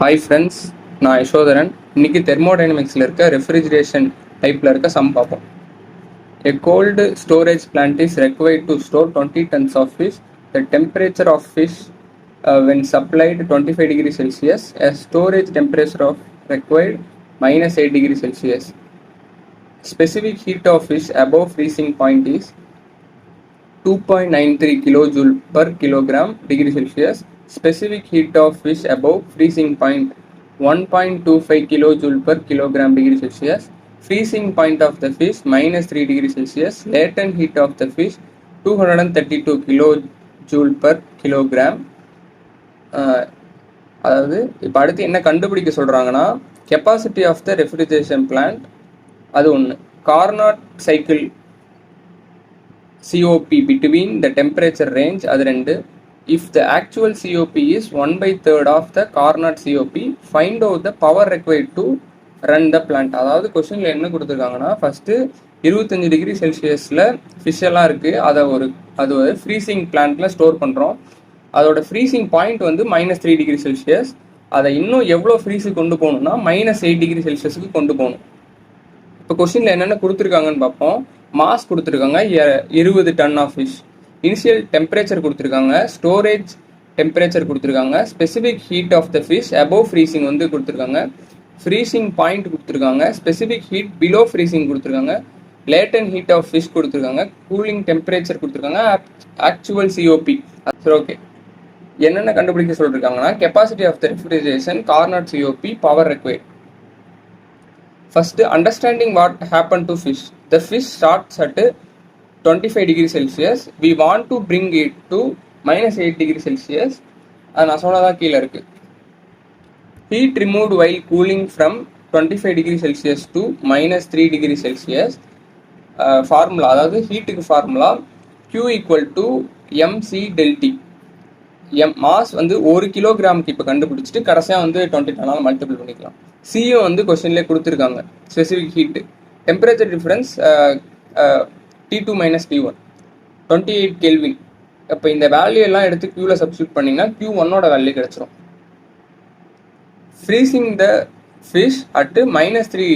Hi friends, நான் யசோதரன். இன்னைக்கு தெர்மோடைனமிக்ஸில் இருக்க ரெஃப்ரிஜரேஷன் டைப்பில் இருக்க சம் பார்ப்போம். A cold storage plant is required to store 20 tons of fish. The temperature of fish when supplied 25 degrees Celsius. A storage temperature of required minus 8 degrees Celsius. Specific heat of fish above freezing point is 2.93 kilojoule per kilogram degree Celsius. Specific heat of fish above freezing point 1.25 kilojoule per kilogram degree Celsius. Freezing point of the fish minus 3 degree Celsius. Latent heat of the fish 232 kilojoule per kilogram. அதாவது இப்போ அடுத்து என்ன கண்டுபிடிக்க சொல்கிறாங்கன்னா, capacity of the refrigeration plant அது ஒன்று, Carnot cycle COP between the temperature range அது ரெண்டு. If the actual COP is 1/3 of the Carnot COP, find out the power required to run the plant. அதாவது கொஸ்டினில் என்ன கொடுத்துருக்காங்கன்னா, ஃபஸ்ட்டு 25 டிகிரி செல்சியஸில் fish எல்லாம் இருக்குது, அது ஒரு ஃப்ரீசிங் பிளான்ட்டில் ஸ்டோர் பண்ணுறோம். அதோட ஃப்ரீசிங் பாயிண்ட் வந்து -3 டிகிரி செல்சியஸ். அதை இன்னும் எவ்வளோ ஃப்ரீஸுக்கு கொண்டு போகணும்னா -8 டிகிரி செல்சியஸுக்கு கொண்டு போகணும். இப்போ கொஸ்டினில் என்னென்ன கொடுத்துருக்காங்கன்னு பார்ப்போம். மாஸ் கொடுத்துருக்காங்க 20 ton of fish. Initial temperature கொடுத்துருக்காங்க, ஸ்டோரேஜ் டெம்பரேச்சர் கொடுத்துருக்காங்க, specific heat of the fish above freezing வந்து கொடுத்துருக்காங்க, ஃப்ரீசிங் பாயிண்ட் கொடுத்துருக்காங்க, ஸ்பெசிஃபிக் ஹீட் பிலோ ஃப்ரீசிங் கொடுத்துருக்காங்க, லேட்டன் ஹீட் ஆஃப் ஃபிஷ் கொடுத்துருக்காங்க, கூலிங் டெம்பரேச்சர் கொடுத்துருக்காங்க, ஆக்சுவல் COP. சரி, ஓகே. என்னென்ன கண்டுபிடிக்க சொல்லியிருக்காங்கன்னா, capacity of the refrigeration, Carnot COP, power required. First, understanding what happened to fish. The fish starts at 25 degrees Celsius. We want to bring it to -8 degrees Celsius. நான் சொன்னதான் கீழே இருக்கு. Heat removed while cooling from 25 degrees Celsius to -3 degrees Celsius. Formula, அதாவது ஹீட்டுக்கு formula Q equal to mc del T. Mass வந்து 1 கிலோகிராமுக்கு இப்போ கண்டுபிடிச்சிட்டு கடைசியாக வந்து 20 டனால் மல்டிபிள் பண்ணிக்கலாம். சியும் வந்து கொஸ்டின்லேயே கொடுத்துருக்காங்க. Specific heat, temperature difference T2 - T1 28 kelvin. இப்போ இந்த வேல்யூ எல்லாம் எடுத்து Qவில் சப்ஸ்டியூட் பண்ணிங்கன்னா Q1ஓட வேல்யூ கிடச்சிரும். Freezing the fish at -3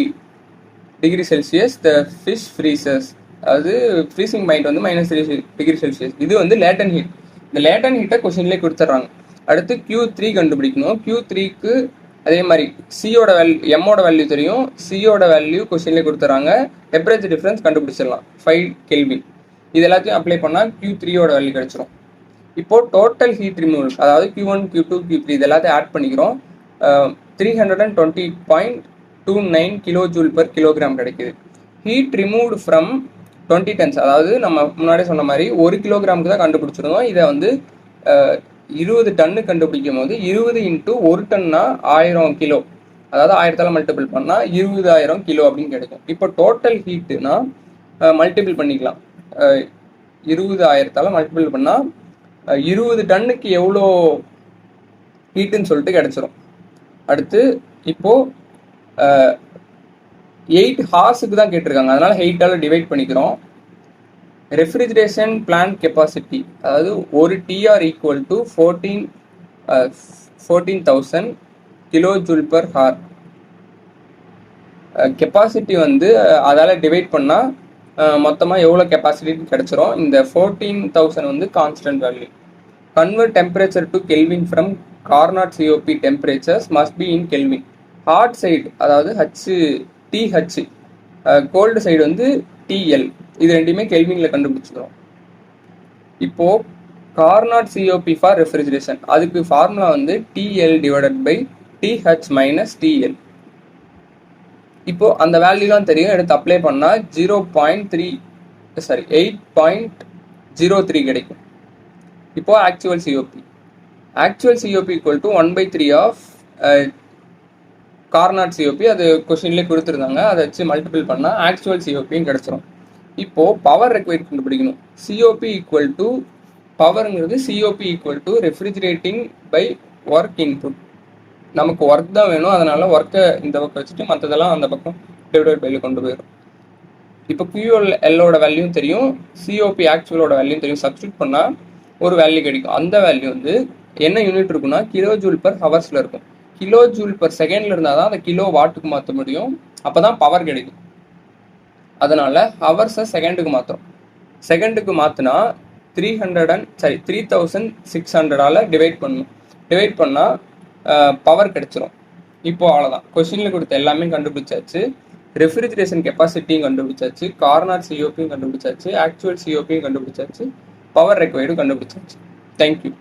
degree Celsius the fish freezes. அதாவது ஃப்ரீசிங் பாயிண்ட் வந்து -3 டிகிரி செல்சியஸ். இது வந்து லேட்டன் ஹீட். இந்த லேட்டன் ஹீட்டை கொஸ்டின்லேயே கொடுத்துட்றாங்க. அடுத்து Q3 கண்டுபிடிக்கணும். Q3க்கு அதே மாதிரி சியோட வேல்யூ, எம்மோட வேல்யூ தெரியும், சியோட வேல்யூ கொஸ்டின்லேயே கொடுத்துறாங்க. டெம்பரேச்சர் டிஃப்ரென்ஸ் கண்டுபிடிச்சிடலாம் 5 கெல்வின். இது எல்லாத்தையும் அப்ளை பண்ணால் Q3ஓட வேல்யூ கிடச்சிரும். இப்போது டோட்டல் ஹீட் ரிமூவல், அதாவது Q1, Q2, Q3 இது எல்லாத்தையும் ஆட் பண்ணிக்கிறோம். 320.29 கிலோஜூல் per கிலோகிராம் கிடைக்குது. ஹீட் ரிமூவ்டு ஃப்ரம் 20 டன்ஸ், அதாவது நம்ம முன்னாடி சொன்ன மாதிரி 1 கிலோகிராமுக்கு தான் கண்டுபிடிச்சிருந்தோம். இதை வந்து 20 டன்னு கண்டுபிடிக்கும் போது 20 × 1 டன்னா 1000 கிலோ, அதாவது 1000ஆல் மல்டிபிள் பண்ணால் 20,000 கிலோ அப்படின்னு கிடைக்கும். இப்போ டோட்டல் ஹீட்டுனா மல்டிபிள் பண்ணிக்கலாம். 20,000ஆல் மல்டிபிள் பண்ணால் 20 டன்னுக்கு எவ்வளோ ஹீட்டுன்னு சொல்லிட்டு கிடச்சிரும். அடுத்து இப்போது 8 ஹார்ஸுக்கு தான் கேட்டிருக்காங்க, அதனால் 8ஆல் டிவைட் பண்ணிக்கிறோம். ரெஃப்ரிஜரேஷன் பிளான்ட் கெப்பாசிட்டி, அதாவது ஒரு TR equal to 14,000 kilojoule per hour. Capacity வந்து அதால் டிவைட் பண்ணால் மொத்தமாக எவ்வளோ கெப்பாசிட்டி கிடச்சிரும். இந்த 14,000 வந்து constant value. Convert temperature to Kelvin from Carnot COP temperatures must be in Kelvin. Hot side அதாவது TH, கோல்டு சைடு வந்து TL. இது ரெண்டுமே கெல்வின்ல கண்டுபிடிச்சிக்கிறோம். இப்போ கார்னாட் COP ஃபார் ரெஃப்ரிஜரேஷன், அதுக்கு ஃபார்முலா வந்து TL divided by TH - TL. இப்போ அந்த வேல்யூலாம் தெரியும், எடுத்து அப்ளை பண்ணால் 8.03 கிடைக்கும். இப்போ actual COP equal to 1/3 of Carnot COP. அது கொஸ்டின்லேயே கொடுத்துருந்தாங்க, அதை வச்சு மல்டிபிள் பண்ணால் ஆக்சுவல் COPயும் கிடச்சிரும். இப்போது பவர் ரெக்வயர்ட் கண்டுபிடிக்கணும். COP ஈக்குவல் டு பவருங்கிறது COP equal to refrigerating by work input. நமக்கு ஒர்க் தான் வேணும், அதனால் ஒர்க்கை இந்த பக்கம் வச்சுட்டு மற்றதெல்லாம் அந்த பக்கம் டிவைடட் பையில் கொண்டு போயிடும். இப்போ QLோட வேல்யூ தெரியும், COP ஆக்சுவலோட வேல்யூ தெரியும். சப்ஸ்டியூட் பண்ணால் ஒரு வேல்யூ கிடைக்கும். அந்த வேல்யூ வந்து என்ன யூனிட் இருக்குன்னா கிலோஜூல் பர் ஹவர்ஸில் இருக்கும். கிலோ ஜூல் பர் செகண்ட்ல இருந்தால் தான் அதை கிலோ வாட்டுக்கு மாற்ற முடியும். அப்போ தான் பவர் கிடைக்கும். அதனால ஹவர்ஸை செகண்டுக்கு மாற்றுறோம். செகண்டுக்கு மாற்றினா 3600 டிவைட் பண்ணணும். டிவைட் பண்ணால் பவர் கிடைச்சிரும். இப்போ அவ்வளோதான். கொஸ்டினில் கொடுத்த எல்லாமே கண்டுபிடிச்சாச்சு. ரெஃப்ரிஜரேஷன் கெப்பாசிட்டியும் கண்டுபிடிச்சாச்சு, கார்னாட் சிஓபியும் கண்டுபிடிச்சாச்சு, ஆக்சுவல் சிஓபியும் கண்டுபிடிச்சாச்சு, பவர் ரெக்வயர்டும் கண்டுபிடிச்சாச்சு. தேங்க்யூ.